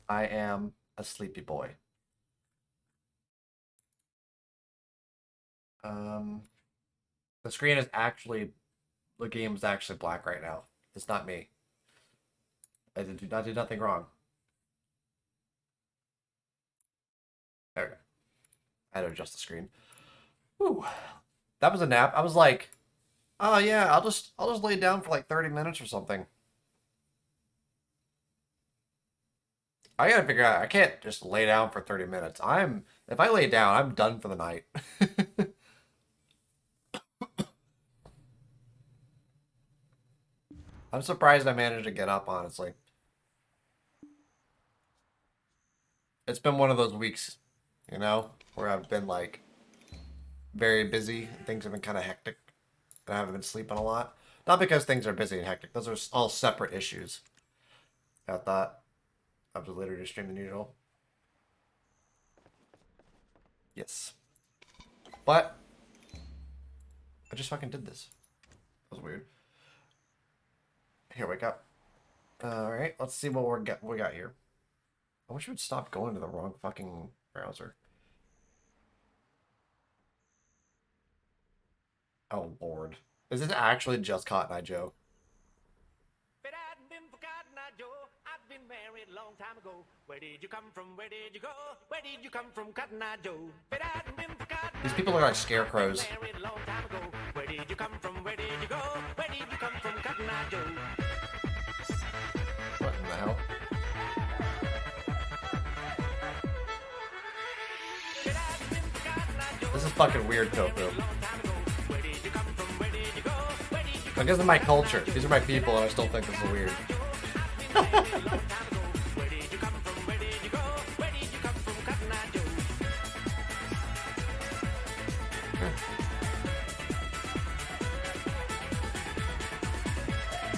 I am a sleepy boy. The screen is actually, the game is actually black right now. It's not me. I did not do nothing wrong. There we go. I had to adjust the screen. Whew. That was a nap. I was like, oh yeah, I'll just lay down for like 30 minutes or something. I gotta figure out, I can't just lay down for 30 minutes. If I lay down, I'm done for the night. I'm surprised I managed to get up, honestly. it's been one of those weeks, you know, where I've been like very busy. Things have been kind of hectic, and I haven't been sleeping a lot. Not because things are busy and hectic. Those are all separate issues. I thought I was later to stream than usual. Yes. But I just fucking did this. That was weird. Here, wake up. Alright, let's see what we got here. I wish we would stop going to the wrong fucking browser. Oh, Lord. Is this actually just Cotton Eye Joe? But I'd been for Cotton Eye Joe. I'd been married a long time ago. Where did you come from? Where did you go? Where did you come from, Cotton Eye Joe? But I'd been for Cotton Eye Joe. These people are like scarecrows. Married a long time ago. Where did you come from? Where did you go? Where did you come from, Cotton Eye Joe? What in the hell? This is fucking weird, Tofu. Like, this is my culture. These are my people, and I still think this is weird.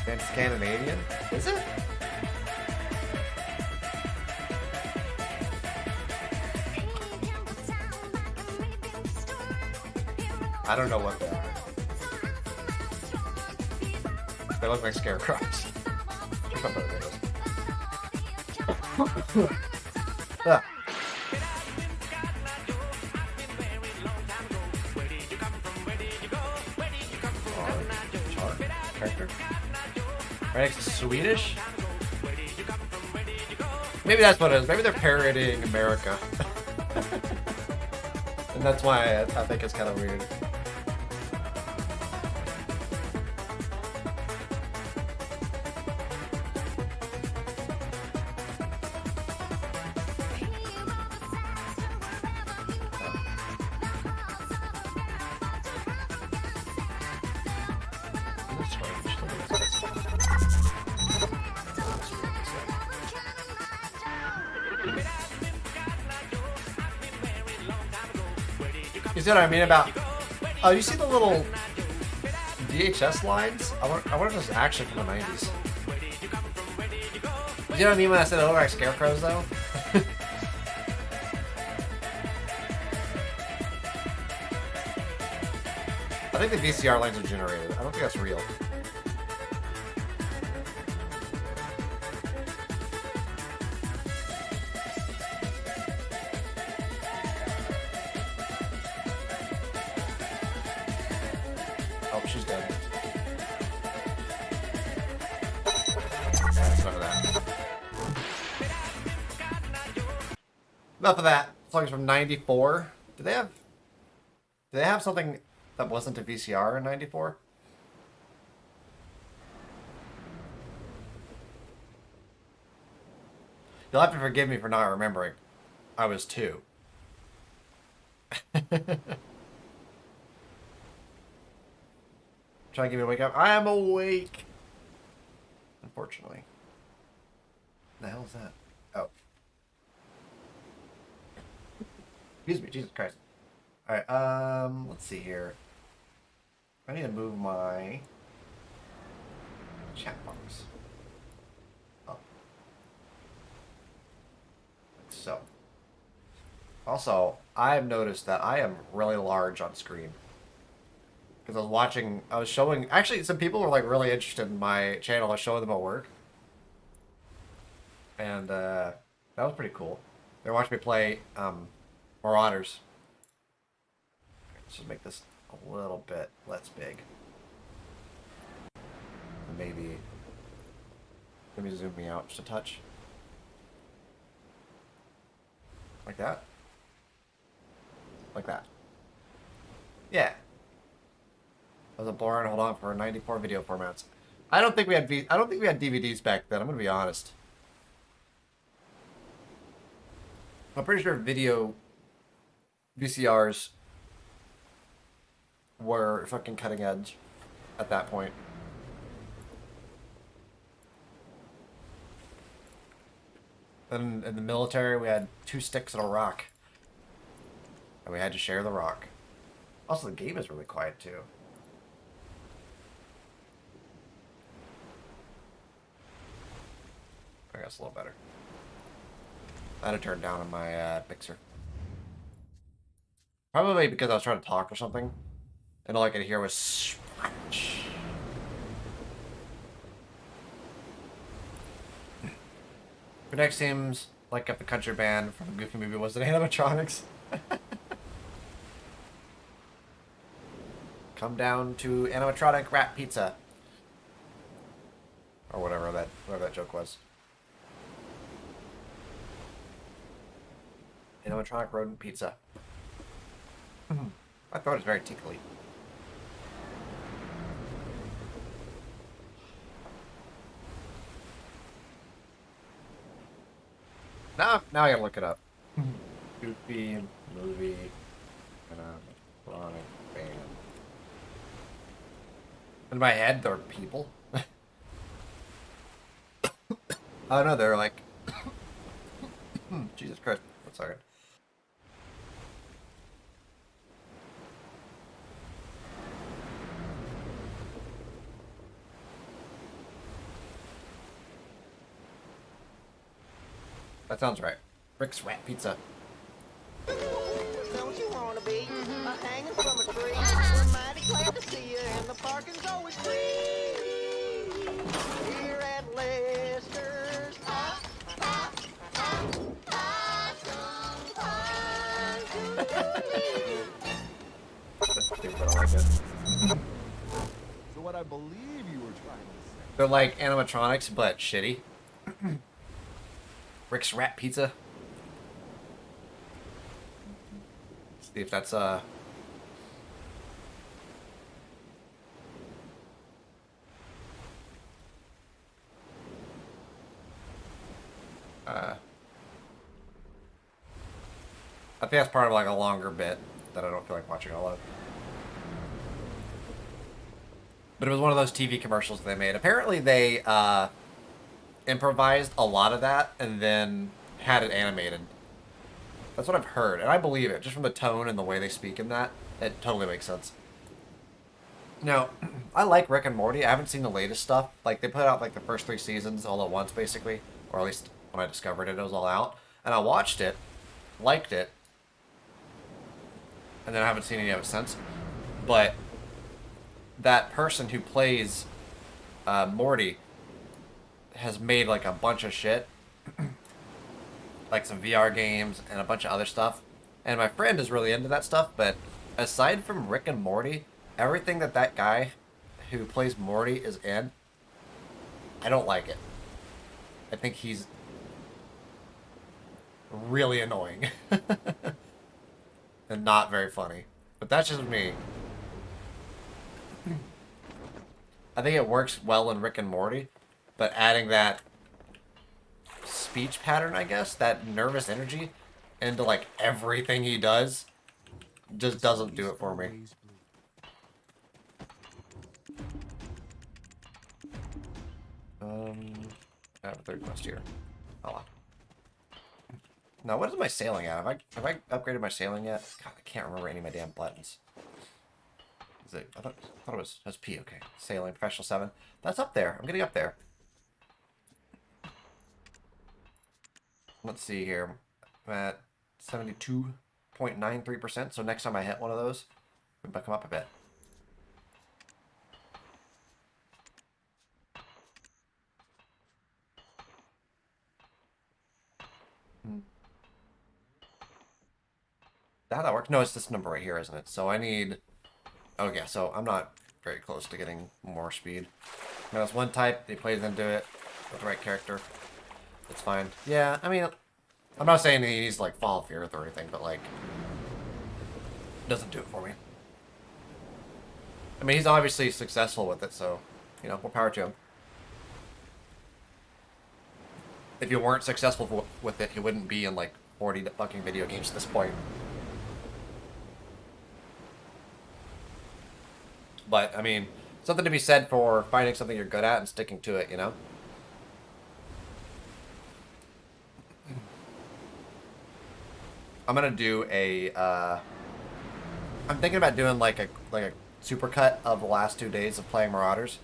Then Scandinavian? Is it? I don't know what they are. They look like scarecrows. Ah. Character. Right, it's Swedish? Maybe that's what it is. Maybe they're parodying America. And that's why I think it's kind of weird. You see what I mean about... Oh, you see the little VHS lines? I wonder if this is actually from the 90s. You know what I mean when I said they look like scarecrows, though? I think the VCR lines are generated. I don't think that's real. Oh, she's dead. Enough of that. Enough of that. This song's from '94. Did they have something that wasn't a VCR in '94? You'll have to forgive me for not remembering. I was 2. Trying to get me to wake up. I am awake. Unfortunately. The hell is that? Oh. Excuse me, Jesus Christ. Alright, let's see here. I need to move my chat box up. Like so. Also, I've noticed that I am really large on screen. Because I was showing, actually some people were like really interested in my channel. I was showing them at work. And that was pretty cool. They were watching me play Marauders. Let's just make this a little bit less big. And maybe zoom me out just a touch. Like that. Like that. Yeah. I was boring. Hold on for 94 video formats. I don't think we had DVDs back then. I'm gonna be honest. I'm pretty sure video VCRs were fucking cutting edge at that point. Then in the military, we had 2 sticks and a rock. And we had to share the rock. Also, the game is really quiet, too. I guess a little better. I had to turn down on my mixer. Probably because I was trying to talk or something. And all I could hear was scratch. But next seems like if the country band from the Goofy movie was it animatronics. Come down to animatronic rat pizza. Or whatever that joke was. Animatronic rodent pizza. My throat is very tickly. Now I gotta look it up. Goofy movie animatronic band. In my head, they're people. Oh no, they're like. Jesus Christ! One second. That sounds right. Rick's Rat Pizza. Don't you wanna be hanging from a tree? We're mighty glad to see you, and the parking's always free. Here at Lester's. That's stupid, I like it. So what I believe you were trying to say. They're like animatronics, but shitty. Rick's Rat Pizza. See if that's I think that's part of like a longer bit that I don't feel like watching all of. But it was one of those TV commercials they made. Apparently they improvised a lot of that and then had it animated. That's what I've heard, and I believe it. Just from the tone and the way they speak in that, it totally makes sense. Now, I like Rick and Morty. I haven't seen the latest stuff. Like, they put out like the first 3 seasons all at once, basically. Or at least when I discovered it, it was all out. And I watched it, liked it, and then I haven't seen any of it since. But that person who plays Morty has made like a bunch of shit. Like some VR games and a bunch of other stuff. And my friend is really into that stuff, but aside from Rick and Morty, everything that guy who plays Morty is in, I don't like it. I think he's really annoying. And not very funny. But that's just me. I think it works well in Rick and Morty, but adding that speech pattern, I guess, that nervous energy into like everything he does just doesn't do it for me. I have a third quest here. Oh well. Now, what is my sailing at? Have I upgraded my sailing yet? God, I can't remember any of my damn buttons. Is it? I thought it was P. Okay, sailing professional 7. That's up there. I'm getting up there. Let's see here. I'm at 72.93%. So next time I hit one of those, we might come up a bit. That works. No, it's this number right here, isn't it? So I need... Oh, yeah, so I'm not very close to getting more speed. Now, it's one type. He plays into it with the right character. It's fine. Yeah, I mean, I'm not saying he needs to, like, fall off the earth or anything, but, like, it doesn't do it for me. I mean, he's obviously successful with it, so, you know, more power to him. If you weren't successful with it, he wouldn't be in, like, 40 fucking video games at this point. But, I mean, something to be said for finding something you're good at and sticking to it, you know? I'm gonna do a. I'm thinking about doing like a supercut of the last 2 days of playing Marauders.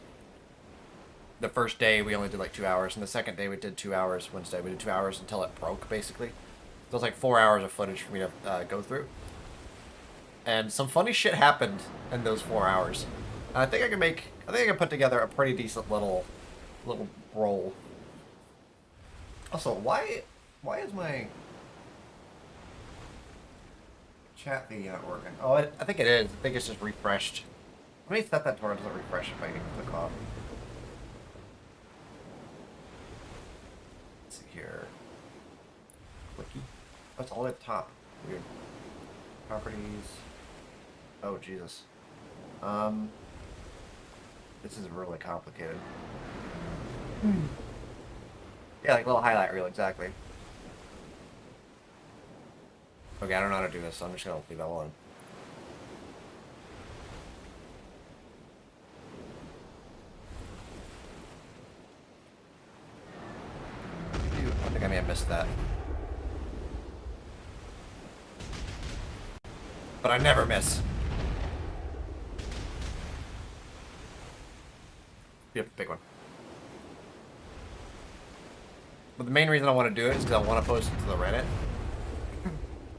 The first day we only did like 2 hours, and the second day we did 2 hours. Wednesday we did 2 hours until it broke, basically. So it was like 4 hours of footage for me to go through. And some funny shit happened in those 4 hours. And I think I can put together a pretty decent little roll. Also, why is my chat thing not working? Oh, I think it is. I think it's just refreshed. Let me set that to where it doesn't refresh if I click off. Let's see here. Wiki. Oh, it's all the way at the top. Weird. Properties. Oh, Jesus. This is really complicated. Yeah, like a little highlight reel, exactly. Okay, I don't know how to do this, so I'm just gonna leave that alone. I think I may have missed that. But I never miss. Yep, big one. But the main reason I want to do it is because I want to post it to the Reddit.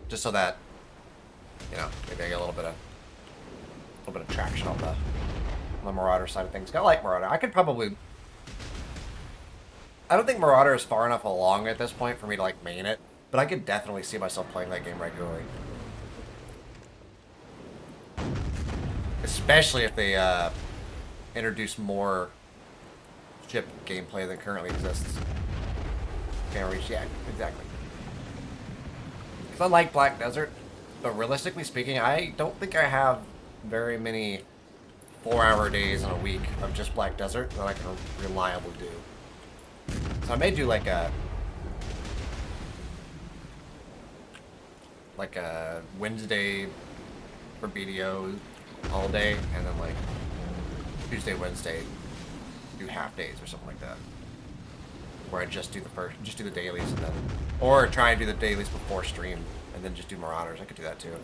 Just so that, you know, maybe I get a little bit of traction on the Marauder side of things. I like Marauder. I could probably... I don't think Marauder is far enough along at this point for me to, like, main it. But I could definitely see myself playing that game regularly. Especially if they introduce more ship gameplay than currently exists. Can't reach, yeah, exactly. Because I like Black Desert, but realistically speaking, I don't think I have very many 4-hour days in a week of just Black Desert that I can reliably do. So I may do like a Wednesday for BDO all day, and then like Tuesday, Wednesday, do half days or something like that. Where I just do the dailies and then, or try and do the dailies before stream and then just do Marauders. I could do that too.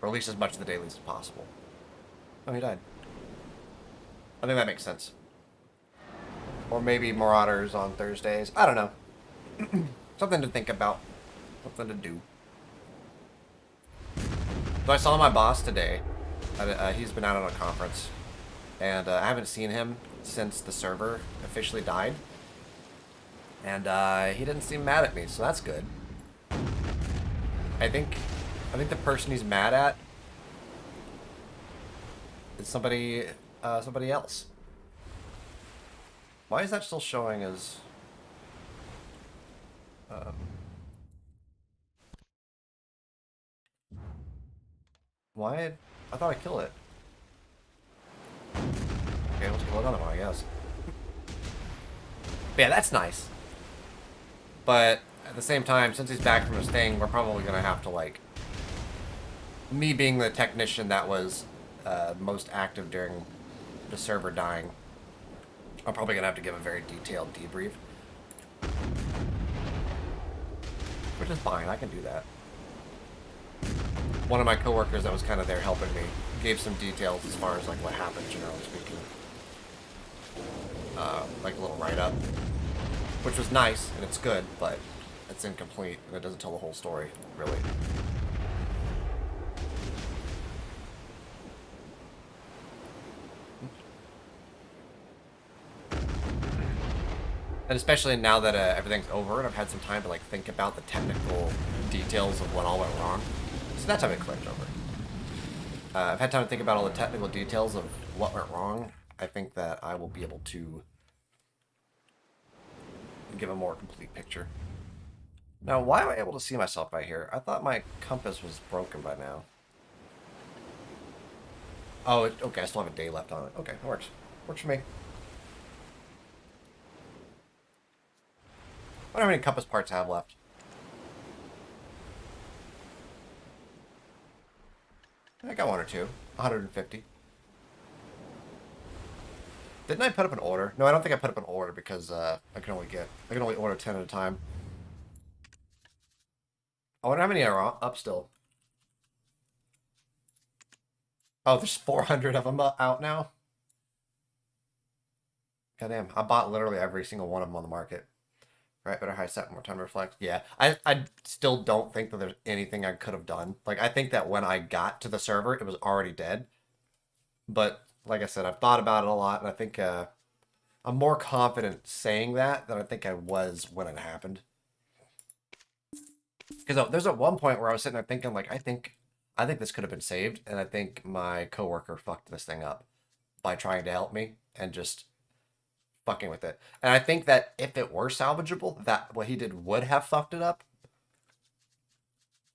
Or at least as much of the dailies as possible. Oh, he died. I think that makes sense. Or maybe Marauders on Thursdays. I don't know. Something to think about. Something to do. So I saw my boss today. He's been out on a conference. And I haven't seen him since the server officially died. And he didn't seem mad at me, so that's good. I think the person he's mad at is somebody else. Why is that still showing as why? I thought I killed it. Okay, let's kill another one, I guess. But yeah, that's nice. But at the same time, since he's back from his thing, we're probably gonna have to, like, me being the technician that was most active during the server dying, I'm probably gonna have to give a very detailed debrief. Which is fine, I can do that. One of my coworkers that was kind of there helping me gave some details as far as like what happened, generally speaking. Like a little write-up, which was nice and it's good, but it's incomplete and it doesn't tell the whole story, really. And especially now that everything's over and I've had some time to like think about the technical details of what all went wrong. So that time it clicked over. I've had time to think about all the technical details of what went wrong. I think that I will be able to give a more complete picture. Now, why am I able to see myself right here? I thought my compass was broken by now. Oh, okay, I still have a day left on it. Okay, that works. Works for me. I wonder how many compass parts I have left. I got one or two. 150. Didn't I put up an order? No, I don't think I put up an order because I can only order 10 at a time. I wonder how many are up still. Oh, there's 400 of them out now. Goddamn, I bought literally every single one of them on the market. Right, better high set, more time to reflect. Yeah, I still don't think that there's anything I could have done. Like, I think that when I got to the server, it was already dead. But, like I said, I've thought about it a lot, and I think I'm more confident saying that than I think I was when it happened. Because there's at one point where I was sitting there thinking, like, I think this could have been saved, and I think my coworker fucked this thing up by trying to help me and just fucking with it. And I think that if it were salvageable, that what he did would have fucked it up.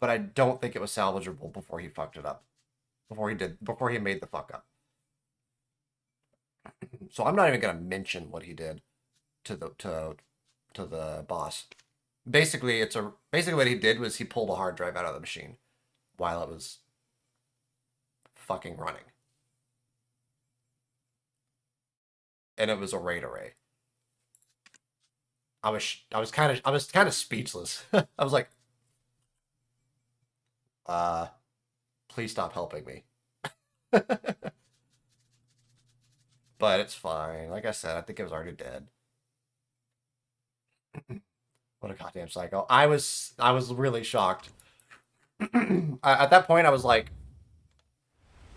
But I don't think it was salvageable before he fucked it up. Before he made the fuck up. So I'm not even gonna mention what he did to the boss. Basically, basically what he did was he pulled a hard drive out of the machine while it was fucking running. And it was a RAID array. I was kind of speechless. I was like, please stop helping me. But it's fine. Like I said, I think it was already dead. What a goddamn psycho. I was really shocked. At that point, I was like,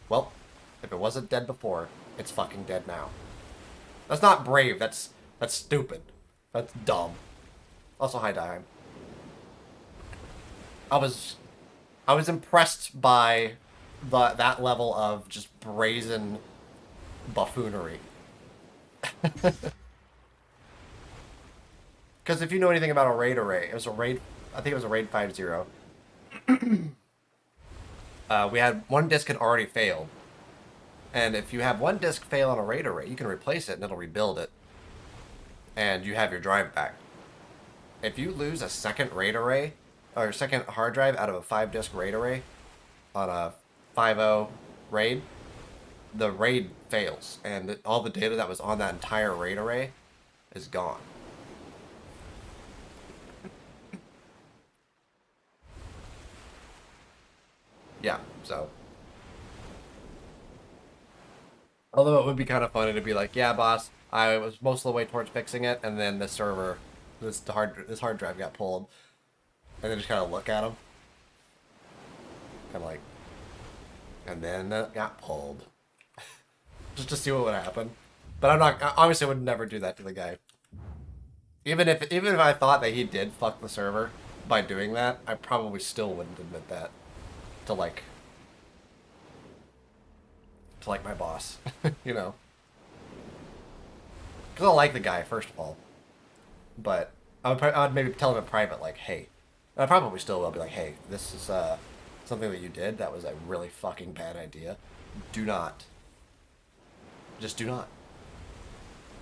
well, if it wasn't dead before, it's fucking dead now. That's not brave. That's stupid. That's dumb. Also, hi, Dime. I was impressed by that level of just brazen buffoonery. Because if you know anything about a RAID array, it was a RAID. I think it was a RAID 5.0. We had one disk had already failed. And if you have one disk fail on a RAID array, you can replace it and it'll rebuild it. And you have your drive back. If you lose a second RAID array, or second hard drive out of a 5-disk RAID array on a 5.0 RAID, the RAID fails. And all the data that was on that entire RAID array is gone. Yeah, so. Although it would be kind of funny to be like, yeah, boss, I was most of the way towards fixing it, and then the server, this hard drive got pulled, and then just kind of look at him, kind of like, and then it got pulled, just to see what would happen. But I obviously would never do that to the guy. Even if I thought that he did fuck the server by doing that, I probably still wouldn't admit that to like my boss, you know. Because I like the guy, first of all. But I would maybe tell him in private, like, hey. And I probably still will be like, hey, this is something that you did. That was a really fucking bad idea. Do not. Just do not.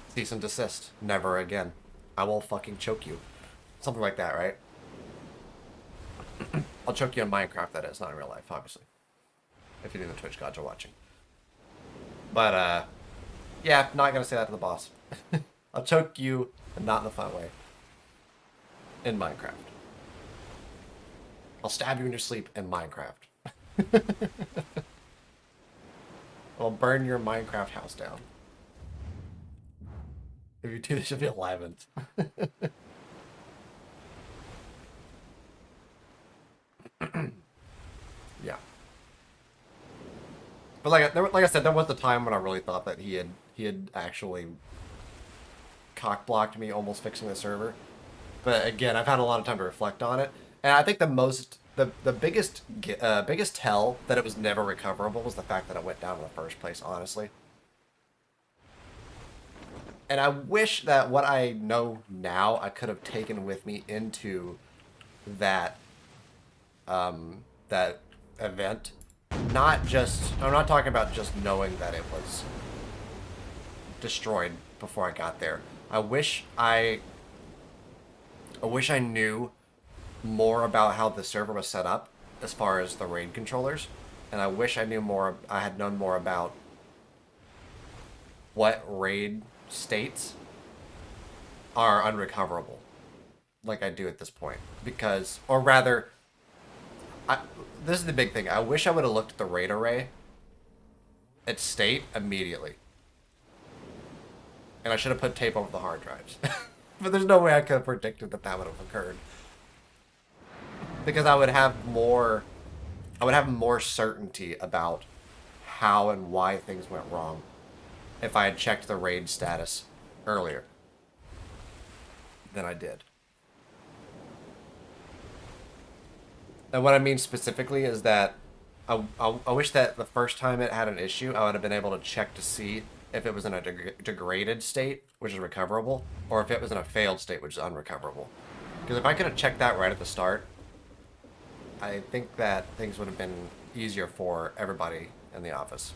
Cease and desist. Never again. I will fucking choke you. Something like that, right? I'll choke you in Minecraft, that is, not in real life, obviously. If any of the Twitch gods are watching. But, yeah, not gonna say that to the boss. I'll choke you, and not in a fun way. In Minecraft. I'll stab you in your sleep in Minecraft. I'll burn your Minecraft house down. If you do this, you'll be enlivened. Yeah. But like I said, there was a time when I really thought that he had actually cock-blocked me almost fixing the server. But again, I've had a lot of time to reflect on it, and I think the biggest tell that it was never recoverable was the fact that it went down in the first place, honestly. And I wish that what I know now I could have taken with me into that that event. I'm not talking about just knowing that it was destroyed before I got there. I wish I knew more about how the server was set up as far as the RAID controllers, and I wish I had known more about what raid states are unrecoverable, like I do at this point. Because, or rather, this is the big thing. I wish I would have looked at the raid array at state immediately. And I should have put tape over the hard drives. But there's no way I could have predicted that that would have occurred. Because I would have more certainty about how and why things went wrong if I had checked the raid status earlier than I did. And what I mean specifically is that I wish that the first time it had an issue, I would have been able to check to see if it was in a degraded state, which is recoverable, or if it was in a failed state, which is unrecoverable. Because if I could have checked that right at the start, I think that things would have been easier for everybody in the office.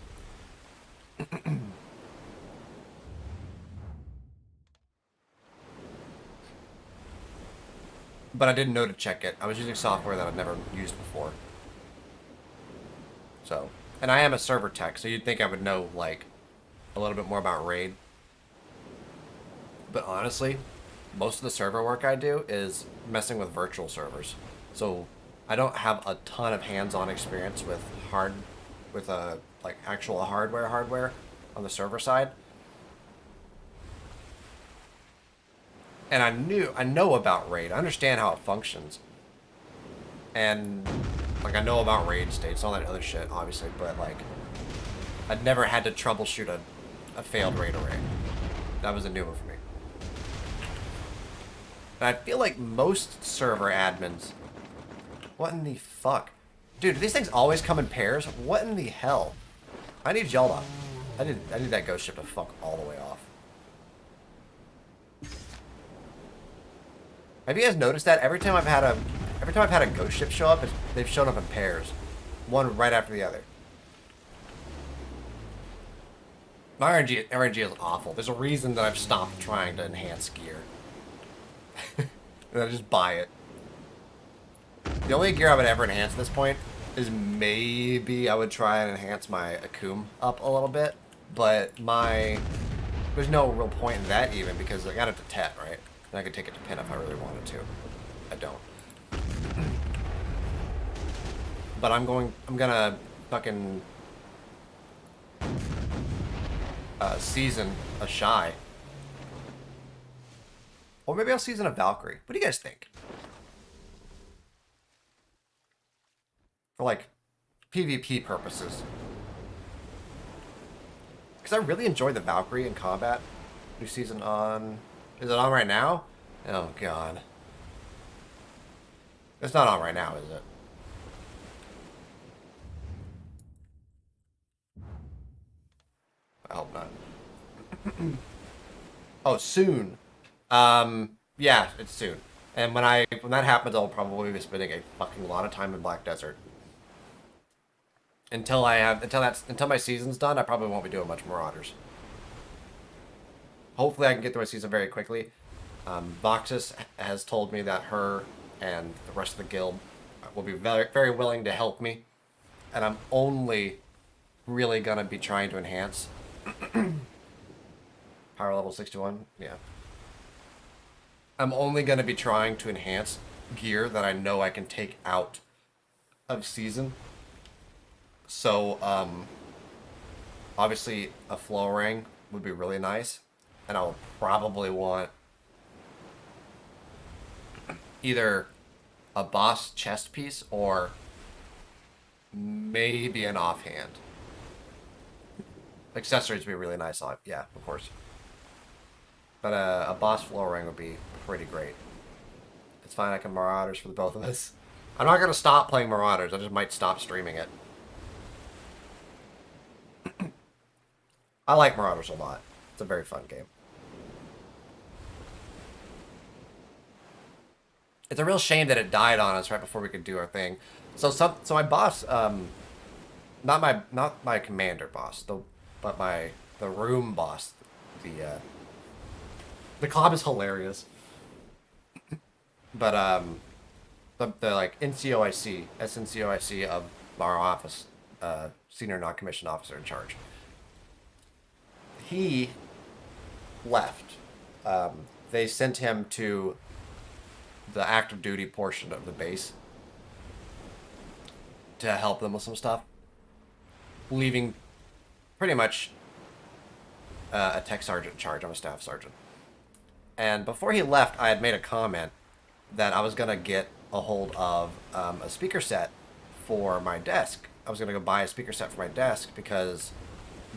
But I didn't know to check it. I was using software that I've never used before. So, and I am a server tech, so you'd think I would know, like, a little bit more about RAID. But honestly, most of the server work I do is messing with virtual servers. So, I don't have a ton of hands-on experience with like actual hardware on the server side. And I know about RAID. I understand how it functions. And like I know about RAID states, all that other shit, obviously, but like I'd never had to troubleshoot a failed RAID array. That was a new one for me. And I feel like most server admins. What in the fuck? Dude, do these things always come in pairs? What in the hell? I need y'all to... I need that ghost ship to fuck all the way off. Have you guys noticed that? Every time I've had a ghost ship show up, they've shown up in pairs. One right after the other. My RNG is awful. There's a reason that I've stopped trying to enhance gear. And I just buy it. The only gear I would ever enhance at this point is maybe I would try and enhance my Akum up a little bit, but there's no real point in that even because I got it to Tet, right? And I could take it to Pin if I really wanted to. I don't. But I'm gonna fucking season a Shy. Or maybe I'll season a Valkyrie. What do you guys think? For like PvP purposes. Because I really enjoy the Valkyrie in combat. New season on... Is it on right now? Oh god. It's not on right now, is it? I hope not. Oh, soon. Yeah, it's soon. And when that happens, I'll probably be spending a fucking lot of time in Black Desert. Until my season's done, I probably won't be doing much Marauders. Hopefully I can get through my season very quickly. Voxus has told me that her and the rest of the guild will be very, very willing to help me. And I'm only really gonna be trying to enhance. Power level 61? Yeah. I'm only gonna be trying to enhance gear that I know I can take out of season. So, obviously a flow ring would be really nice. And I will probably want either a boss chest piece or maybe an offhand. Accessories would be really nice on it. Yeah, of course. But a boss flow ring would be pretty great. It's fine, I can Marauders for the both of us. I'm not going to stop playing Marauders, I just might stop streaming it. I like Marauders a lot. It's a very fun game. It's a real shame that it died on us right before we could do our thing. So my boss, not my commander boss, but the room boss, the club is hilarious. But the like SNCOIC of our office, senior non-commissioned officer in charge. he left. They sent him to the active duty portion of the base to help them with some stuff, leaving pretty much a tech sergeant in charge. I'm a staff sergeant. And before he left, I had made a comment that I was going to get a hold of a speaker set for my desk. I was going to go buy a speaker set for my desk because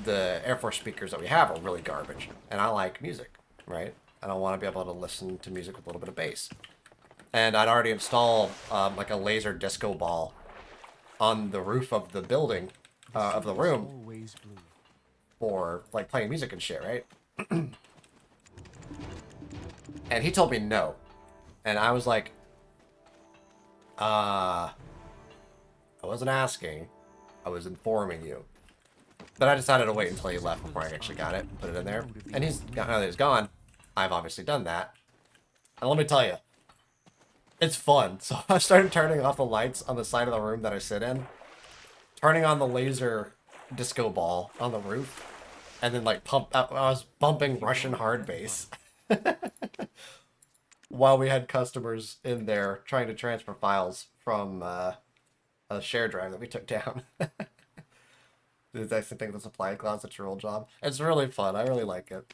the Air Force speakers that we have are really garbage. And I like music, right? And I want to be able to listen to music with a little bit of bass. And I'd already installed like a laser disco ball on the roof of the building, of the room, for like playing music and shit, right? And he told me no. And I was like, I wasn't asking, I was informing you. But I decided to wait until he left before I actually got it and put it in there. And now that he's gone, I've obviously done that. And let me tell you, it's fun. So I started turning off the lights on the side of the room that I sit in, turning on the laser disco ball on the roof, and then like I was bumping Russian hard bass while we had customers in there trying to transfer files from a share drive that we took down. It's actually think the supply closet's your old job. It's really fun. I really like it.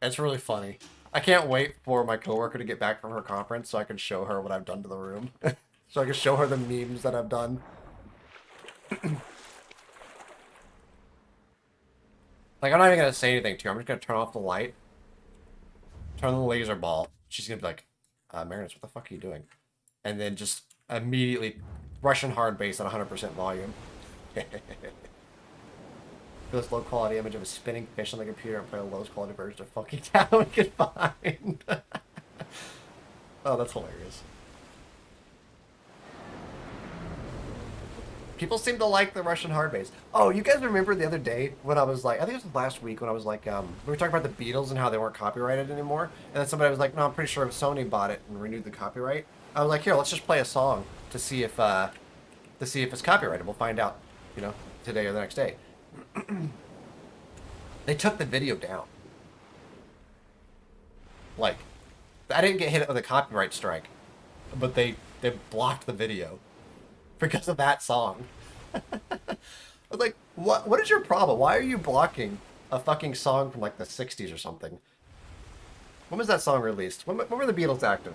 It's really funny. I can't wait for my coworker to get back from her conference so I can show her what I've done to the room. So I can show her the memes that I've done. Like, I'm not even going to say anything to her. I'm just going to turn off the light. Turn on the laser ball. She's going to be like, Marinus, what the fuck are you doing? And then just immediately Russian hard bass at 100% volume. This low quality image of a spinning fish on the computer and play the lowest quality version of Funky Town we could find. Oh, that's hilarious. People seem to like the Russian hard bass. Oh, you guys remember the other day when I was like, I think it was last week when I was like, we were talking about the Beatles and how they weren't copyrighted anymore. And then somebody was like, no, I'm pretty sure Sony bought it and renewed the copyright. I was like, here, let's just play a song to see if it's copyrighted. We'll find out, you know, today or the next day. They took the video down. Like, I didn't get hit with a copyright strike, but they blocked the video because of that song. I was like, what is your problem? Why are you blocking a fucking song from like the 60s or something? When was that song released? When were the Beatles active?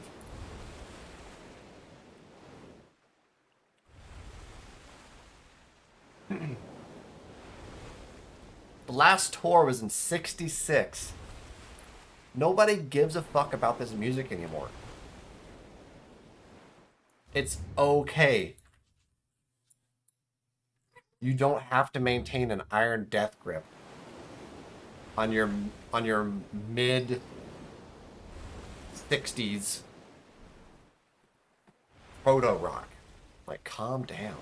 The last tour was in '66. Nobody gives a fuck about this music anymore. It's okay. You don't have to maintain an iron death grip on your mid 60s proto rock. Like, calm down.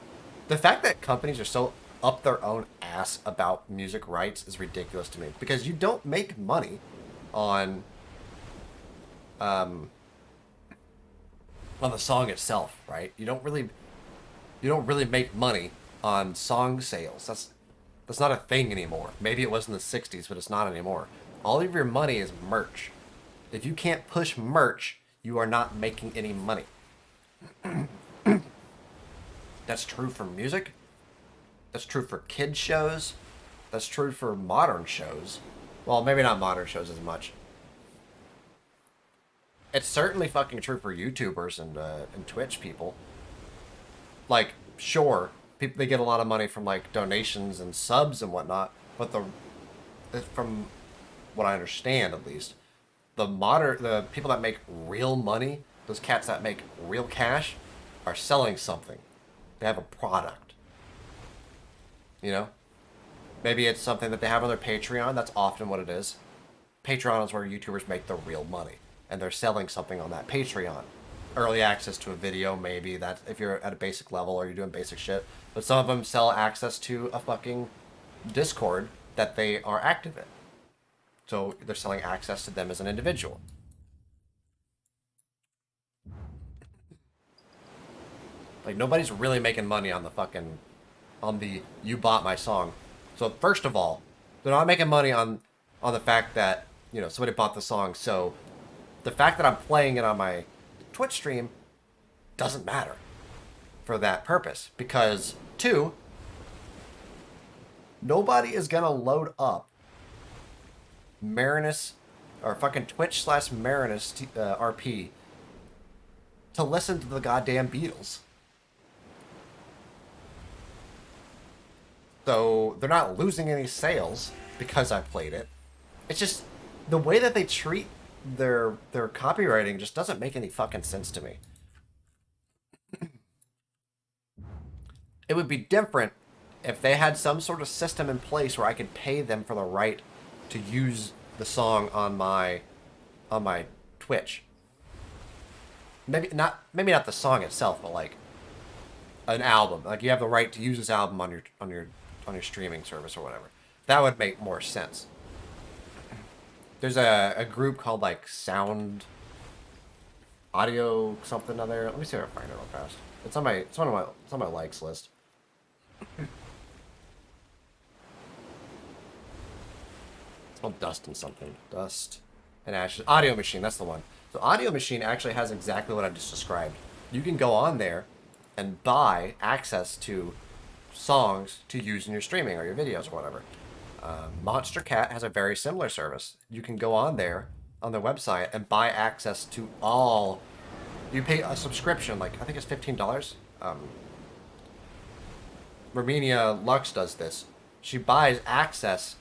The fact that companies are so up their own ass about music rights is ridiculous to me, because you don't make money on the song itself, right? You don't really make money on song sales. That's not a thing anymore. Maybe it was in the 60s, but it's not anymore. All of your money is merch. If you can't push merch, you are not making any money. That's true for music. That's true for kids shows. That's true for modern shows. Well, maybe not modern shows as much. It's certainly fucking true for YouTubers and Twitch people. Like, sure, people, they get a lot of money from like donations and subs and whatnot, but from what I understand at least, the people that make real money, those cats that make real cash, are selling something. They have a product. You know? Maybe it's something that they have on their Patreon. That's often what it is. Patreon is where YouTubers make the real money. And they're selling something on that Patreon. Early access to a video, maybe, that if you're at a basic level or you're doing basic shit. But some of them sell access to a fucking Discord that they are active in. So they're selling access to them as an individual. Like, nobody's really making money on the you bought my song. So first of all, They're not making money on the fact that, you know, somebody bought the song. So the fact that I'm playing it on my Twitch stream doesn't matter for that purpose. Because, two, nobody is going to load up Marinus or fucking Twitch/Marinus RP to listen to the goddamn Beatles. So they're not losing any sales because I played it. It's just the way that they treat their copywriting just doesn't make any fucking sense to me. It would be different if they had some sort of system in place where I could pay them for the right to use the song on my Twitch. Maybe not the song itself, but like an album. Like you have the right to use this album on your streaming service or whatever. That would make more sense. There's a group called like Sound Audio something on there. Let me see if I can find it real fast. It's on my likes list. It's called Dust and something. Dust and Ashes. Audio Machine, that's the one. So Audio Machine actually has exactly what I just described. You can go on there and buy access to songs to use in your streaming or your videos or whatever. Monster Cat has a very similar service. You can go on there, on their website, and buy access to all... You pay a subscription, like, I think it's $15. Romania Lux does this. She buys access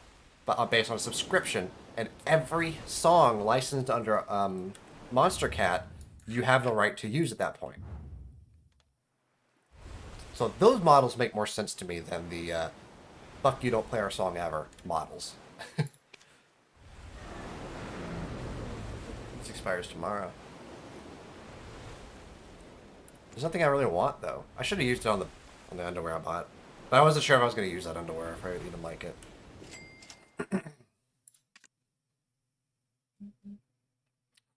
based on a subscription, and every song licensed under Monster Cat, you have the right to use at that point. So those models make more sense to me than the fuck you don't play our song ever models. This expires tomorrow. There's nothing I really want though. I should have used it on the underwear I bought. But I wasn't sure if I was going to use that underwear, if I would even like it.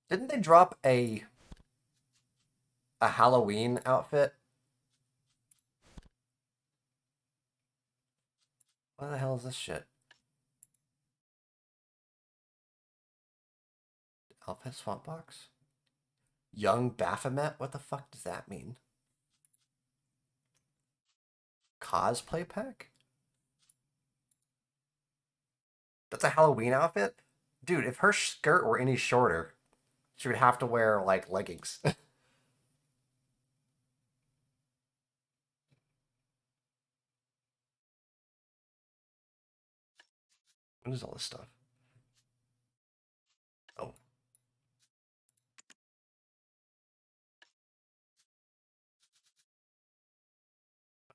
Didn't they drop a Halloween outfit? What the hell is this shit? Outfit swap box? Young Baphomet? What the fuck does that mean? Cosplay pack? That's a Halloween outfit? Dude, if her skirt were any shorter, she would have to wear, like, leggings. What is all this stuff? Oh.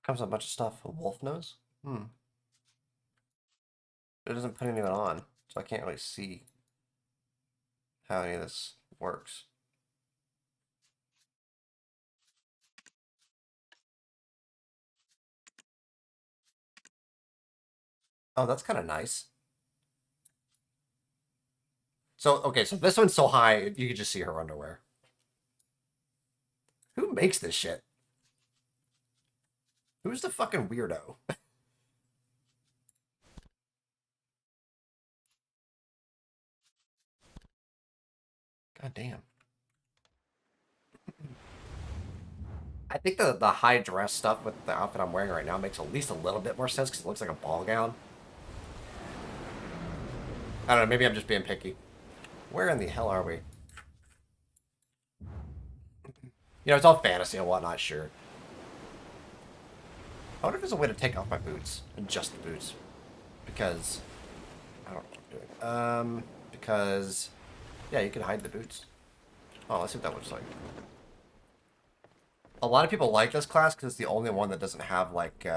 Comes with a bunch of stuff. A wolf nose? Hmm. It doesn't put anything on, so I can't really see how any of this works. Oh, that's kind of nice. So, okay, so this one's so high, you can just see her underwear. Who makes this shit? Who's the fucking weirdo? God damn. I think the high dress stuff with the outfit I'm wearing right now makes at least a little bit more sense because it looks like a ball gown. I don't know, maybe I'm just being picky. Where in the hell are we? You know, it's all fantasy and whatnot, sure. I wonder if there's a way to take off my boots. And just the boots. Because... I don't know what I'm doing. Because... Yeah, you can hide the boots. Oh, let's see what that looks like. A lot of people like this class because it's the only one that doesn't have, like,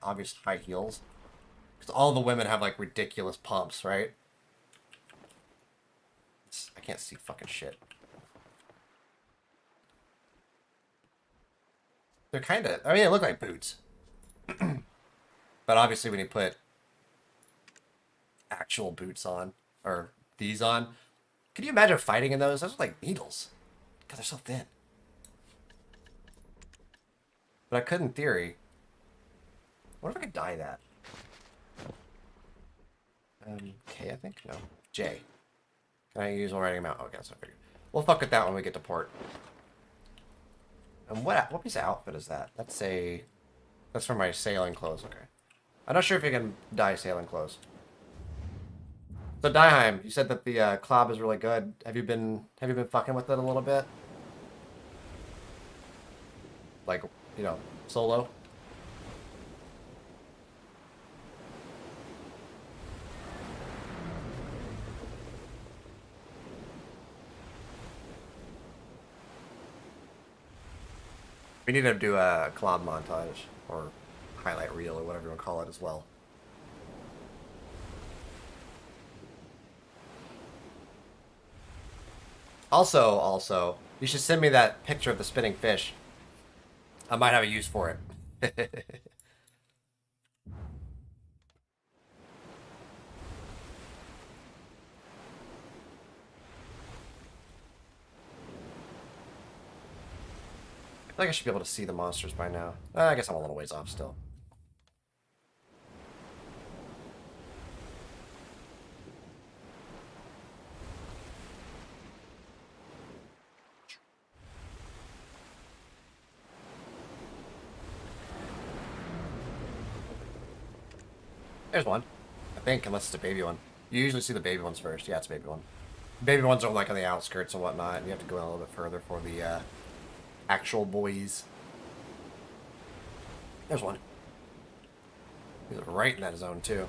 obvious high heels. Because all the women have, like, ridiculous pumps, right? I can't see fucking shit. They're kind of... I mean, they look like boots. But obviously when you put actual boots on, or these on, can you imagine fighting in those? Those are like needles. God, they're so thin. But I could in theory. What if I could dye that? K, I think? No. J. Can I use writing amount? Okay, so I figured. We'll fuck with that when we get to port. And what piece of outfit is that? That's for my sailing clothes. Okay. I'm not sure if you can dye sailing clothes. So Daiheim, you said that the club is really good. Have you been fucking with it a little bit? Like, you know, solo? We need to do a club montage or highlight reel or whatever you want to call it as well. Also, you should send me that picture of the spinning fish. I might have a use for it. I feel like I should be able to see the monsters by now. I guess I'm a little ways off still. There's one. I think, unless it's a baby one. You usually see the baby ones first. Yeah, it's a baby one. Baby ones are like on the outskirts and whatnot, and you have to go a little bit further for the actual boys. There's one. He's right in that zone, too.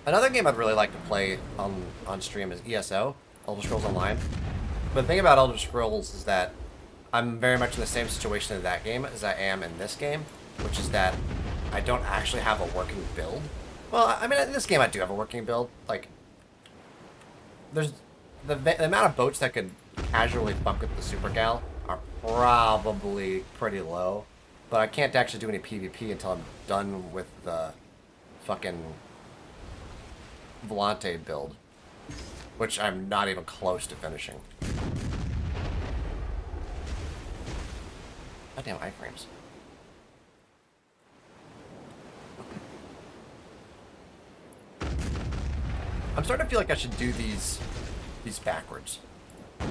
Another game I'd really like to play on stream is ESO, Elder Scrolls Online. But the thing about Elder Scrolls is that I'm very much in the same situation in that game as I am in this game, which is that I don't actually have a working build. Well, I mean, in this game I do have a working build. Like, there's the amount of boats that could casually fuck with the Super Gal are probably pretty low. But I can't actually do any PvP until I'm done with the fucking Volante build, which I'm not even close to finishing. Goddamn iframes. I'm starting to feel like I should do these backwards,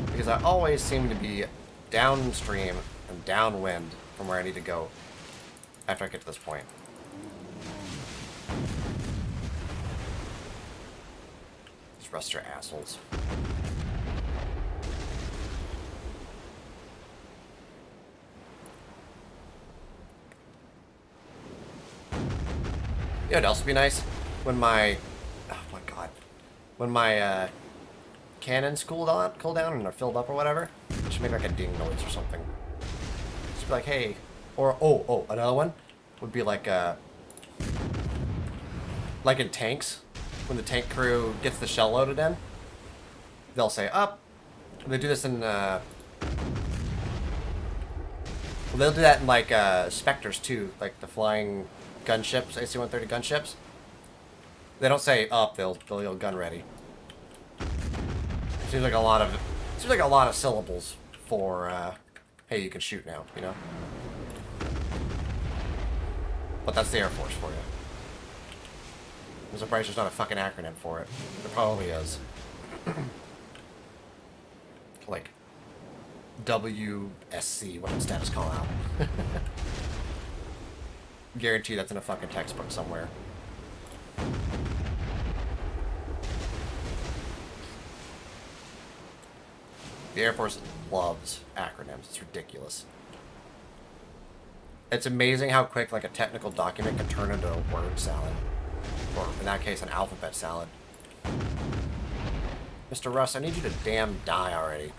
because I always seem to be downstream and downwind from where I need to go after I get to this point. These rust are assholes. You know what else would be nice? When my... Oh my god. When my cannons cool down and are filled up or whatever, it should make like a ding noise or something. Just be like, hey. Or, oh, another one would be like in tanks, when the tank crew gets the shell loaded in, they'll say, up. They do this in, well, they'll do that in like Spectres too, like the flying gunships, AC-130 gunships. They don't say up, they'll yell gun ready. Seems like a lot of syllables for hey, you can shoot now, you know? But that's the Air Force for you. I'm surprised there's not a fucking acronym for it. There probably is. Like WSC, weapon status call out. Guarantee that's in a fucking textbook somewhere. The Air Force loves acronyms. It's ridiculous. It's amazing how quick like a technical document can turn into a word salad. Or, in that case, an alphabet salad. Mr. Russ, I need you to damn die already.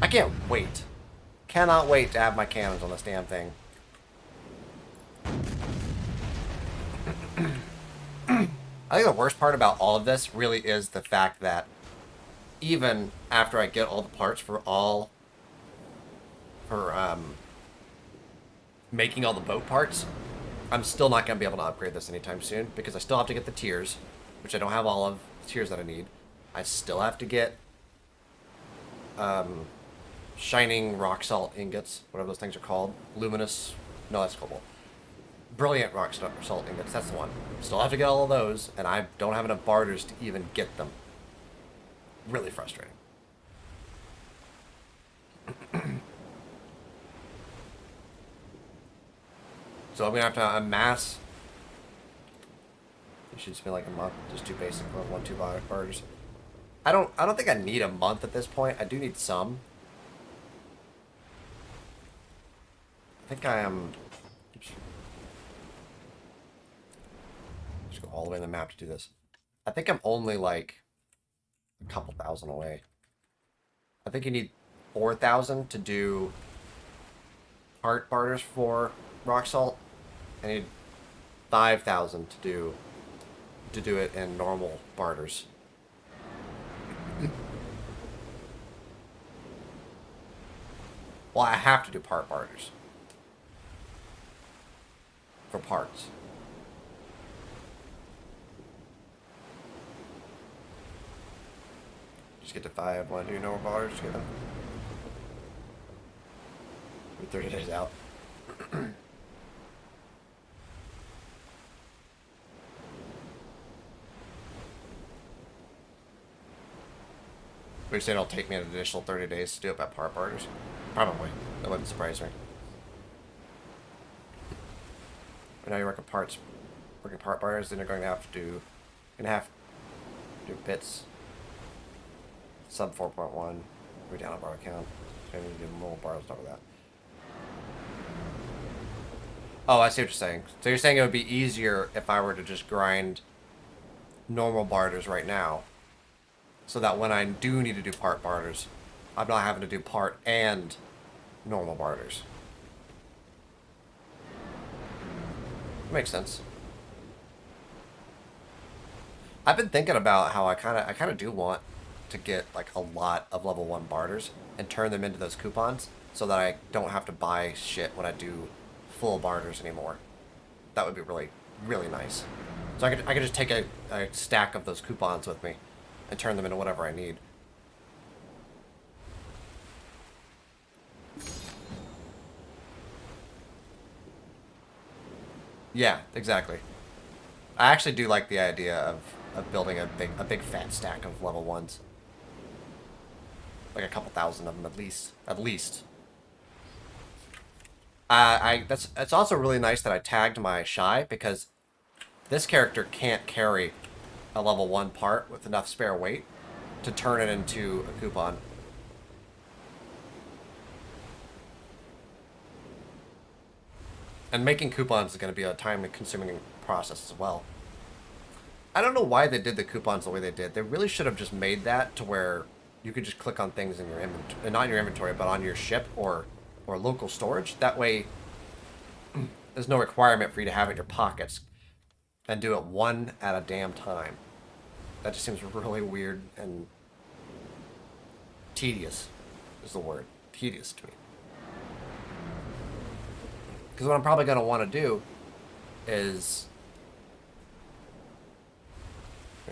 I can't wait. Cannot wait to have my cannons on this damn thing. I think the worst part about all of this really is the fact that even after I get all the parts for making all the boat parts, I'm still not going to be able to upgrade this anytime soon because I still have to get the tiers, which I don't have all of the tiers that I need. I still have to get shining rock salt ingots, whatever those things are called. Luminous. No, that's cobalt. Brilliant rock salt ingots. That's the one. Still have to get all of those, and I don't have enough barters to even get them. Really frustrating. So I'm gonna have to amass. It should spend like a month. Just two basic level 1, 2 barters. I don't think I need a month at this point. I do need some. I think I am. Oops. Just go all the way in the map to do this. I think I'm only like a couple thousand away. I think you need 4,000 to do heart barters for rock salt. I need 5,000 to do it in normal barters. Well, I have to do part barters for parts. Just get to 5. Want to do normal barters? Get them. We're 30 days out. Are you saying it'll take me an additional 30 days to do it by part barters? Probably. That wouldn't surprise me. But now you're working part barters, then you're going to have to do bits. Sub 4.1. We're down on bar count. So I need to do more bars over that. Oh, I see what you're saying. So you're saying it would be easier if I were to just grind normal barters right now, so that when I do need to do part barters, I'm not having to do part and normal barters. Makes sense. I've been thinking about how I kind of do want to get like a lot of level 1 barters and turn them into those coupons, so that I don't have to buy shit when I do full barters anymore. That would be really, really nice. So I could just take a stack of those coupons with me and turn them into whatever I need. Yeah, exactly. I actually do like the idea of building a big fat stack of level 1s. Like a couple thousand of them at least. At least. It's also really nice that I tagged my shy, because this character can't carry a level 1 part with enough spare weight to turn it into a coupon. And making coupons is going to be a time-consuming process as well. I don't know why they did the coupons the way they did. They really should have just made that to where you could just click on things in your inventory, not in your inventory, but on your ship or local storage. That way, there's no requirement for you to have it in your pockets and do it one at a damn time. That just seems really weird and tedious is the word. Tedious to me. Because what I'm probably going to want to do is...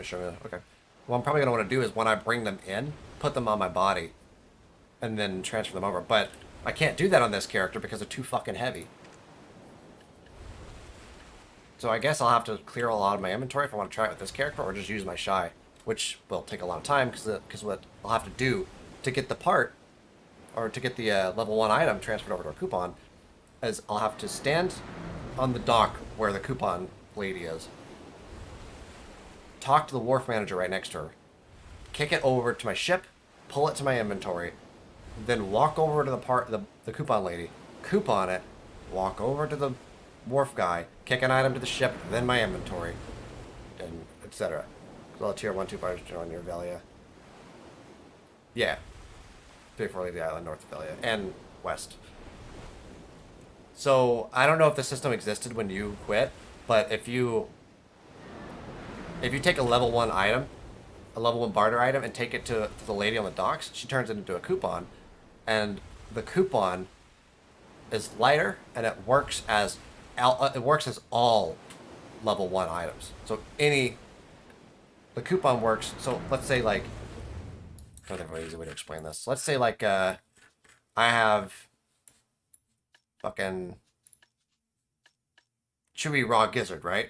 Show me that. Okay. What I'm probably going to want to do is when I bring them in, put them on my body and then transfer them over. But I can't do that on this character because they're too fucking heavy. So I guess I'll have to clear a lot of my inventory if I want to try it with this character, or just use my shy, which will take a lot of time because what I'll have to do to get the part, or to get the level 1 item transferred over to a coupon, is I'll have to stand on the dock where the coupon lady is, talk to the wharf manager right next to her, kick it over to my ship, pull it to my inventory, then walk over to the coupon lady, coupon it, walk over to the wharf guy, kick an item to the ship, then my inventory, and etc. So tier 1, 2 bars on your Velia. Yeah. 3-4 leave the island north of Velia and west. So I don't know if the system existed when you quit, but if you take a level 1 item, a level 1 barter item, and take it to the lady on the docks, she turns it into a coupon, and the coupon is lighter, and it works as all level 1 items. So the coupon works. So let's say like, I don't think of an easy way to explain this. Let's say like I have fucking Chewy Raw Gizzard, right?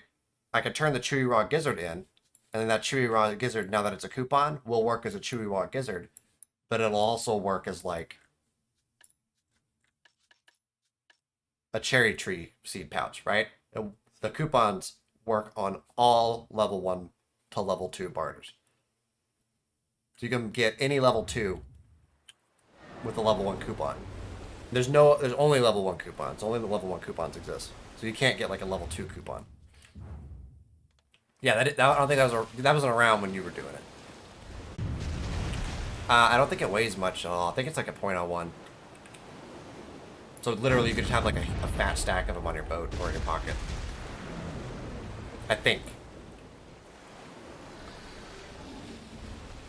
I could turn the Chewy Raw Gizzard in, and then that Chewy Raw Gizzard, now that it's a coupon, will work as a Chewy Raw Gizzard, but it'll also work as like a cherry tree seed pouch, right? The coupons work on all level 1 to level 2 barters. So you can get any level 2 with a level 1 coupon. There's only level 1 coupons. Only the level 1 coupons exist. So you can't get like a level 2 coupon. Yeah, I don't think that wasn't around when you were doing it. I don't think it weighs much at all. I think it's like a 0.01. So literally you could just have like a fat stack of them on your boat or in your pocket. I think.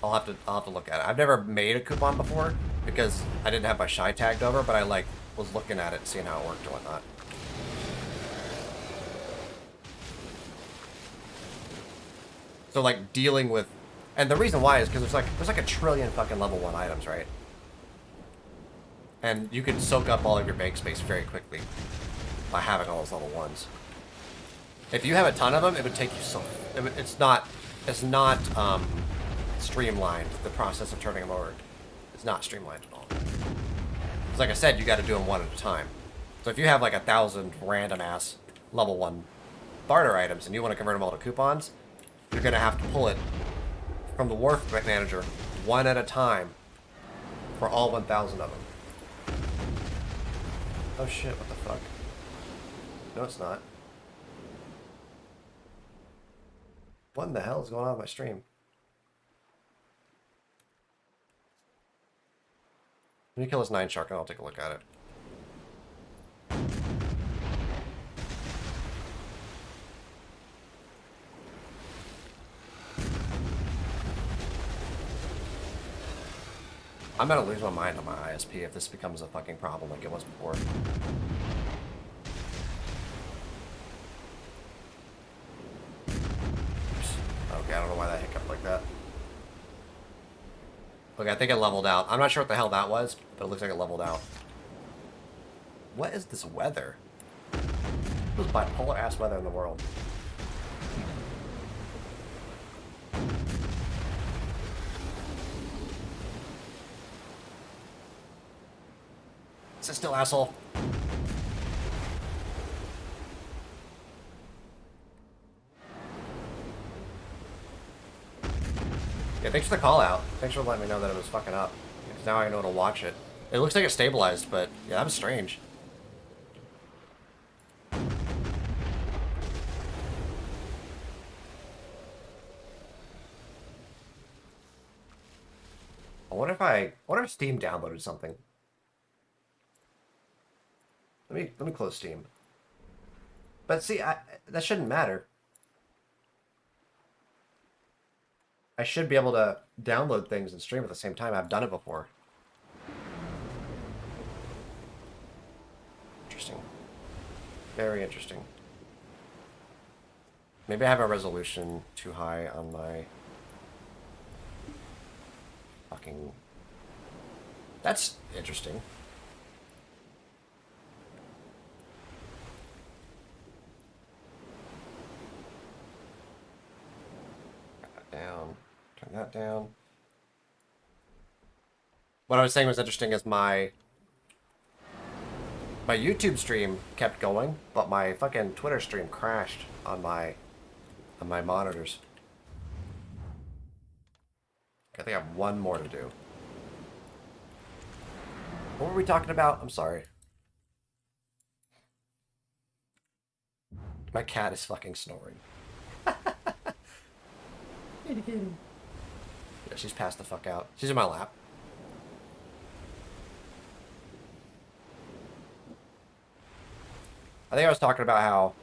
I'll have to look at it. I've never made a coupon before because I didn't have my shy tagged over, but I like was looking at it, seeing how it worked and whatnot. So like dealing with, and the reason why is because there's like a trillion fucking level 1 items, right? And you can soak up all of your bank space very quickly by having all those level 1s. If you have a ton of them, it would take you so. It's not streamlined. The process of turning them over is not streamlined at all. Because like I said, you got to do them one at a time. So if you have like 1,000 random ass level 1 barter items and you want to convert them all to coupons, you're gonna have to pull it from the wharf manager one at a time for all 1,000 of them. Oh shit, what the fuck? No, it's not. What in the hell is going on with my stream? Let me kill this 9 shark and I'll take a look at it. I'm gonna lose my mind on my ISP if this becomes a fucking problem like it was before. Okay, I don't know why that hiccuped like that. Okay, I think it leveled out. I'm not sure what the hell that was, but it looks like it leveled out. What is this weather? This bipolar ass weather in the world. Sit still, asshole. Yeah, thanks for the call out. Thanks for letting me know that it was fucking up. Because now I know to watch it. It looks like it stabilized, but yeah, that was strange. I wonder if Steam downloaded something. Let me close Steam. But see, that shouldn't matter. I should be able to download things and stream at the same time. I've done it before. Interesting. Very interesting. Maybe I have a resolution too high on my fucking... That's interesting. Down, turn that down. What I was saying was interesting is my YouTube stream kept going, but my fucking Twitter stream crashed on my monitors. I think I have one more to do. What were we talking about? I'm sorry. My cat is fucking snoring. Yeah, she's passed the fuck out. She's in my lap. I think I was talking about how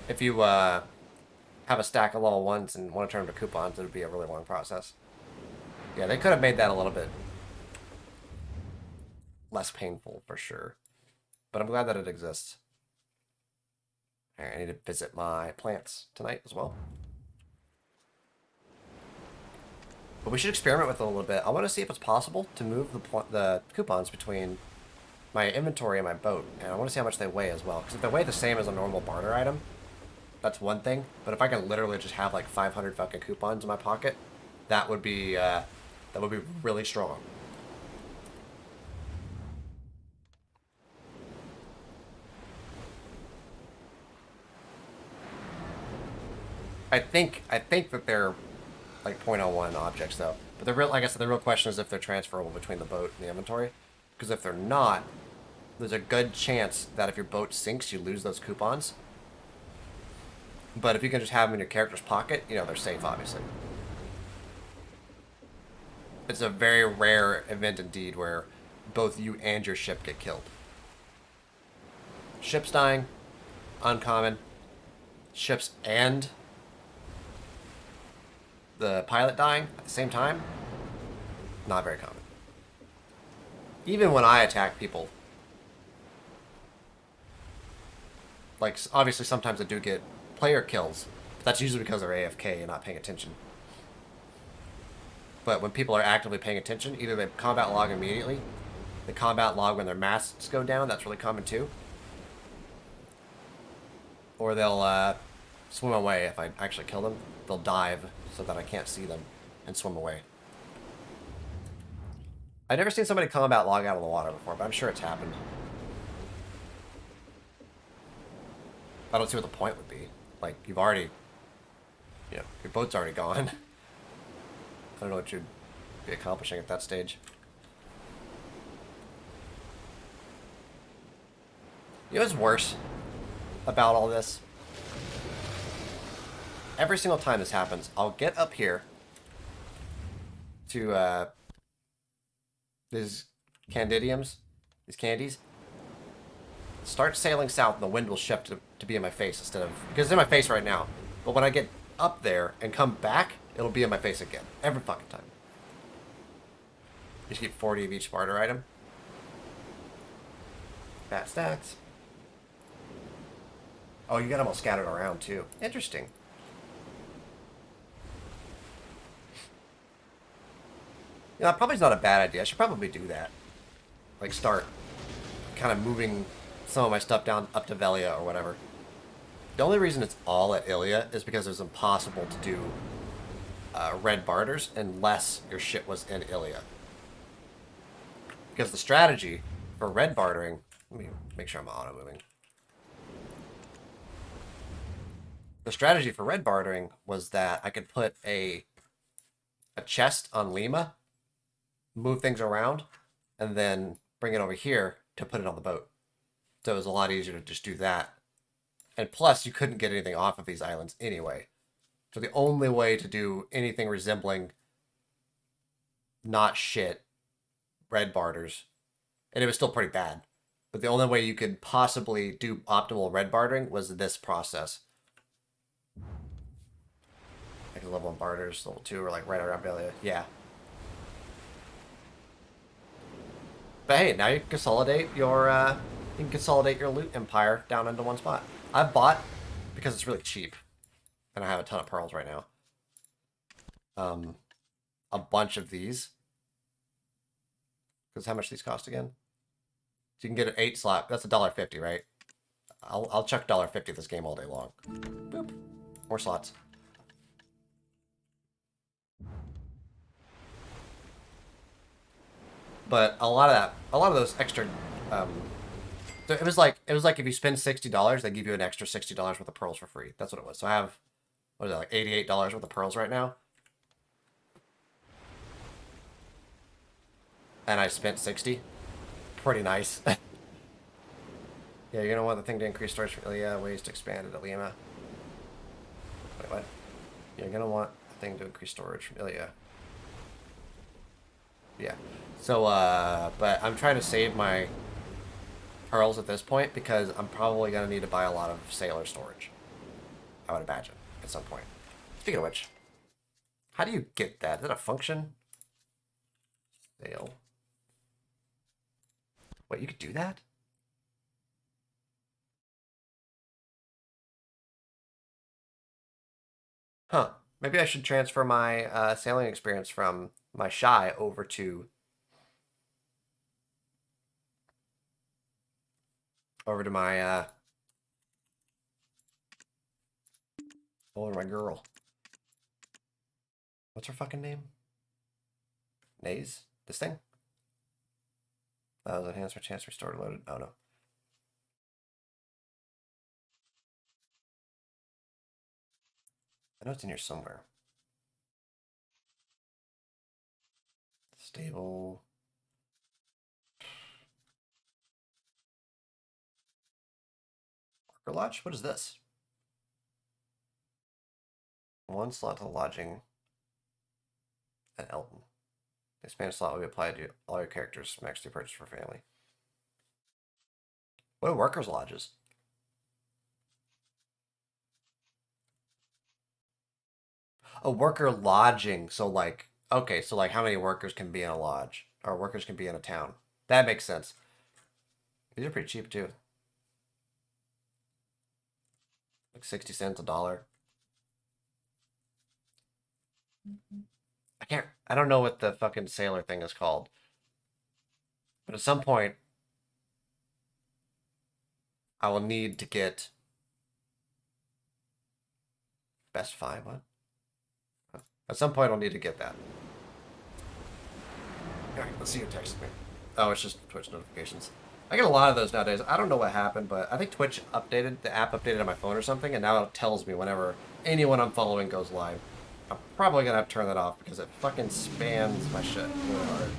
if you have a stack of level 1s and want to turn them to coupons, it would be a really long process. Yeah, they could have made that a little bit less painful for sure. But I'm glad that it exists. Alright, I need to visit my plants tonight as well. But we should experiment with it a little bit. I want to see if it's possible to move the coupons between my inventory and my boat. And I want to see how much they weigh as well. Because if they weigh the same as a normal barter item, that's one thing. But if I can literally just have like 500 fucking coupons in my pocket, that would be really strong. I think that they're like .01 objects though. But the real, like I said, the real question is if they're transferable between the boat and the inventory. Because if they're not, there's a good chance that if your boat sinks, you lose those coupons. But if you can just have them in your character's pocket, you know, they're safe, obviously. It's a very rare event indeed where both you and your ship get killed. Ships dying, uncommon. Ships and the pilot dying at the same time, not very common. Even when I attack people, like obviously sometimes I do get player kills, but that's usually because they're AFK and not paying attention. But when people are actively paying attention, either they combat log immediately, they combat log when their masts go down, that's really common too, or they'll swim away if I actually kill them. They'll dive so that I can't see them and swim away. I've never seen somebody combat log out of the water before, but I'm sure it's happened. I don't see what the point would be. Like, you've already, you know, your boat's already gone. I don't know what you'd be accomplishing at that stage. You know what's worse about all this? Every single time this happens, I'll get up here to these candidiums, these candies, start sailing south and the wind will shift to be in my face instead of, because it's in my face right now. But when I get up there and come back, it'll be in my face again. Every fucking time. You should keep 40 of each barter item. Fat stacks. Oh, you got them all scattered around too. Interesting. You know, that probably is not a bad idea. I should probably do that. Like, start kind of moving some of my stuff down up to Velia or whatever. The only reason it's all at Ilia is because it was impossible to do red barters unless your shit was in Ilia. Because the strategy for red bartering... Let me make sure I'm auto-moving. The strategy for red bartering was that I could put a chest on Lima, move things around, and then bring it over here to put it on the boat. So it was a lot easier to just do that. And plus, you couldn't get anything off of these islands anyway. So the only way to do anything resembling not shit red barters, and it was still pretty bad, but the only way you could possibly do optimal red bartering was this process. Like level 1 barters, level 2 are like right around Velia. Yeah. But hey, now you can consolidate your loot empire down into one spot. I've bought, because it's really cheap, and I have a ton of pearls right now, a bunch of these. Because how much these cost again? So you can get an 8 slot. That's $1.50, right? I'll chuck $1.50 this game all day long. Boop. More slots. But a lot of those extra, it was like if you spend $60, they give you an extra $60 worth of pearls for free. That's what it was. So I have, what is it, like $88 worth of pearls right now, and I spent 60. Pretty nice. Yeah, you're gonna want the thing to increase storage for Ilia. Ways to expand it at Lima. Wait, what? You're gonna want the thing to increase storage from Ilia. Yeah. So, but I'm trying to save my pearls at this point because I'm probably going to need to buy a lot of sailor storage. I would imagine, at some point. Speaking of which, how do you get that? Is that a function? Sail. Wait, you could do that? Huh. Maybe I should transfer my sailing experience from my shy over to my over my girl. What's her fucking name? Nays? This thing? That was enhancement chance restored loaded. Oh no. I know it's in here somewhere. Stable. Worker lodge? What is this? One slot to lodging at Elton. The expanded slot will be applied to all your characters max to purchase for family. What are workers' lodges? A worker lodging. So like, okay, so like how many workers can be in a lodge? Or workers can be in a town. That makes sense. These are pretty cheap too. Like 60 cents, a dollar. I don't know what the fucking sailor thing is called. But at some point, I will need to get Best Five one. At some point, I'll need to get that. Alright, let's see who texted me. Oh, it's just Twitch notifications. I get a lot of those nowadays. I don't know what happened, but I think Twitch updated, the app updated on my phone or something, and now it tells me whenever anyone I'm following goes live. I'm probably gonna have to turn that off because it fucking spams my shit really hard.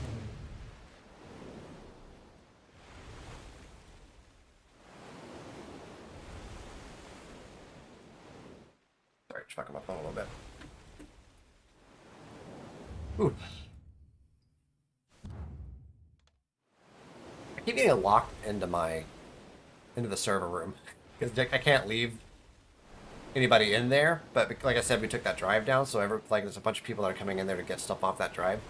Sorry, just fucking my phone a little bit. Ooh. I keep getting locked into the server room because I can't leave anybody in there. But like I said, we took that drive down, so there's a bunch of people that are coming in there to get stuff off that drive,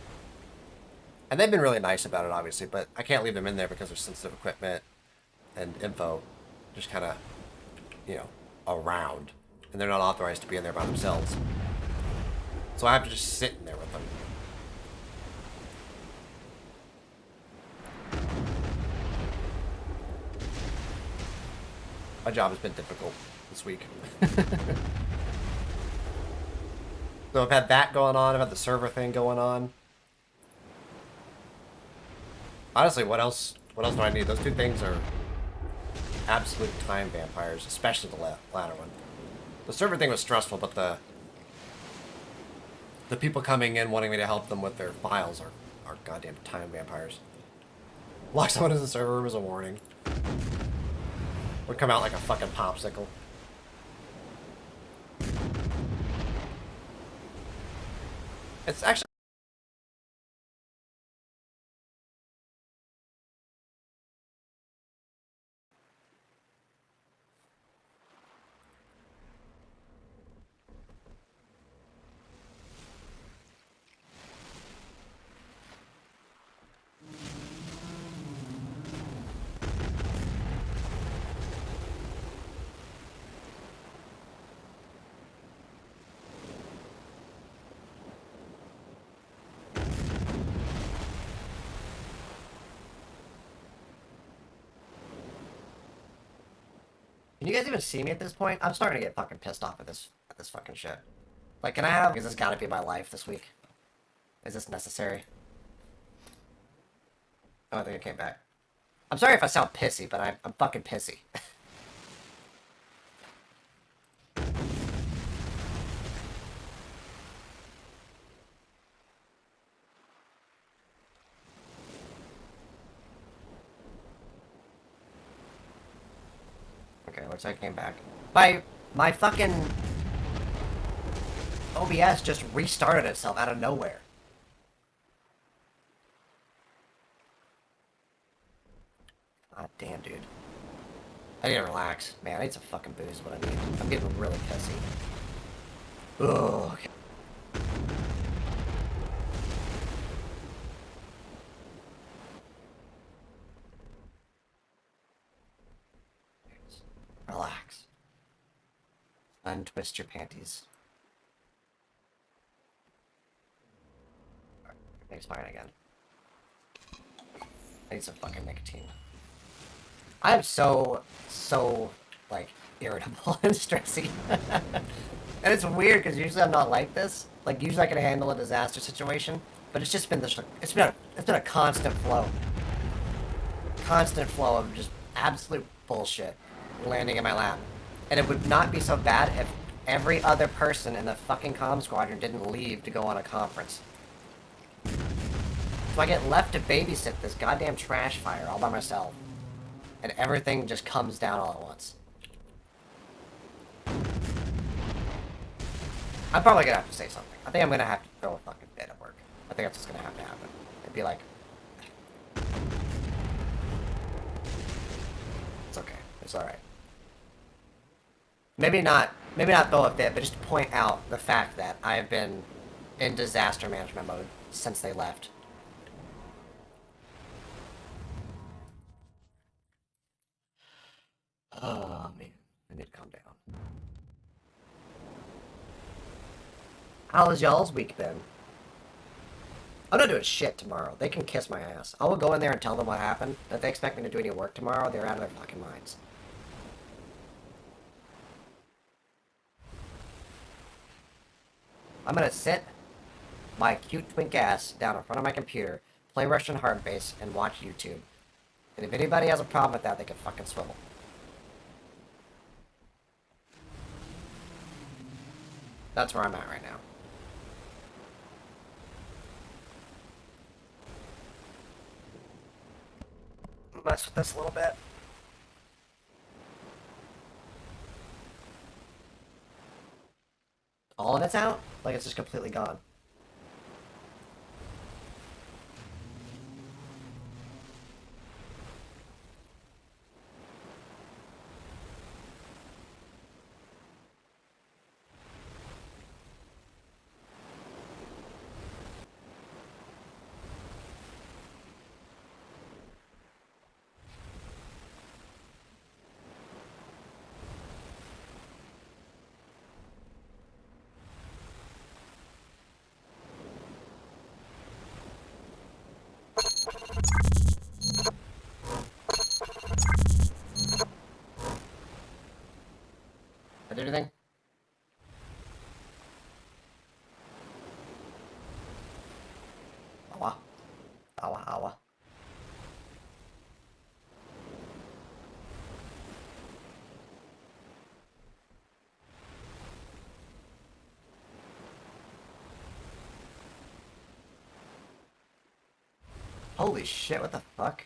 and they've been really nice about it, obviously. But I can't leave them in there because there's sensitive equipment and info, just kind of, around, and they're not authorized to be in there by themselves. So I have to just sit in there with them. My job has been difficult this week. So I've had that going on. I've had the server thing going on. Honestly, what else do I need? Those two things are absolute time vampires, especially the latter one. The server thing was stressful, but the people coming in wanting me to help them with their files are goddamn time vampires. Lock someone in the server room is a warning. Would come out like a fucking popsicle. It's actually... Can you guys even see me at this point? I'm starting to get fucking pissed off at this fucking shit. Like, can I have... Because this gotta be my life this week. Is this necessary? Oh, I think it came back. I'm sorry if I sound pissy, but I'm fucking pissy. Okay, looks like it came back. My fucking OBS just restarted itself out of nowhere. God damn, dude. I need to relax. Man, I need some fucking booze is what I need. I'm getting really pissy. Ugh. Okay. Relax. Untwist your panties. he's fine again. I need some fucking nicotine. I am so, like, irritable and stressy. And it's weird, because usually I'm not like this. Like, usually I can handle a disaster situation. But it's just been this, it's been a constant flow. Constant flow of just absolute bullshit landing in my lap. And it would not be so bad if every other person in the fucking comm squadron didn't leave to go on a conference. So I get left to babysit this goddamn trash fire all by myself. And everything just comes down all at once. I'm probably gonna have to say something. I think I'm gonna have to throw a fucking fit at work. I think that's what's gonna have to happen. It'd be like... It's okay. It's alright. Maybe not throw a fit, but just point out the fact that I have been in disaster management mode since they left. Oh, man. I need to calm down. How has y'all's week been? I'm not doing shit tomorrow. They can kiss my ass. I will go in there and tell them what happened. If they expect me to do any work tomorrow, they're out of their fucking minds. I'm gonna sit my cute twink ass down in front of my computer, play Russian hard bass, and watch YouTube. And if anybody has a problem with that, they can fucking swivel. That's where I'm at right now. Mess with this a little bit. All of it's out? Like it's just completely gone. I did anything? Awa. Awa, awa. Holy shit, what the fuck?